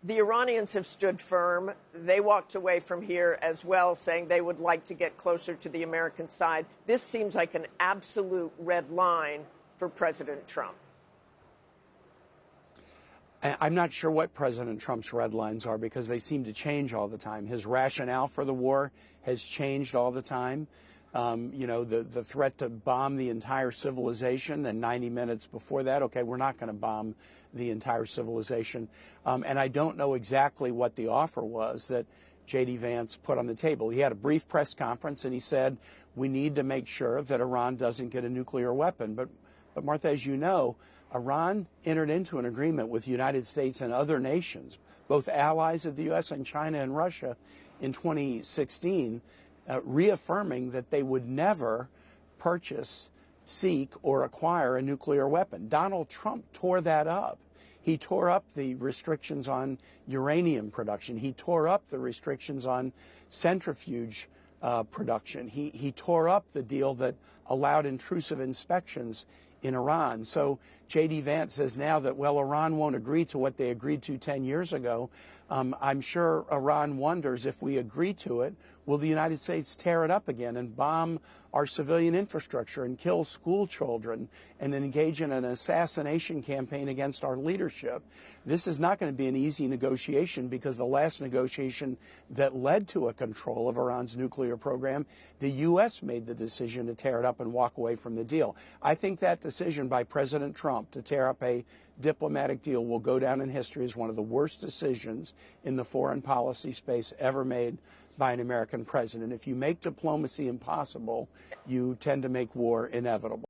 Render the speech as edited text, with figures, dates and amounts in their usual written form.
The Iranians have stood firm. They walked away from here as well, saying they would like to get closer to the American side. This seems like an absolute red line for President Trump. I'm not sure what President Trump's red lines are because they seem to change all the time. His rationale for the war has changed all the time. The threat to bomb the entire civilization, and 90 minutes before that, okay, we're not going to bomb the entire civilization. And I don't know exactly what the offer was that J.D. Vance put on the table. He had a brief press conference and he said, we need to make sure that Iran doesn't get a nuclear weapon. But Martha, as you know, Iran entered into an agreement with the United States and other nations, both allies of the U.S. and China and Russia, in 2016, reaffirming that they would never purchase, seek, or acquire a nuclear weapon. Donald Trump tore that up. He tore up the restrictions on uranium production. He tore up the restrictions on centrifuge production. He tore up the deal that allowed intrusive inspections in Iran. So J.D. Vance says now that, well, Iran won't agree to what they agreed to 10 years ago. I'm sure Iran wonders, if we agree to it, will the United States tear it up again and bomb our civilian infrastructure and kill school children and engage in an assassination campaign against our leadership? This is not going to be an easy negotiation, because the last negotiation that led to a control of Iran's nuclear program, the U.S. made the decision to tear it up and walk away from the deal. I think that decision by President Trump to tear up a diplomatic deal will go down in history as one of the worst decisions in the foreign policy space ever made by an American president. If you make diplomacy impossible, you tend to make war inevitable.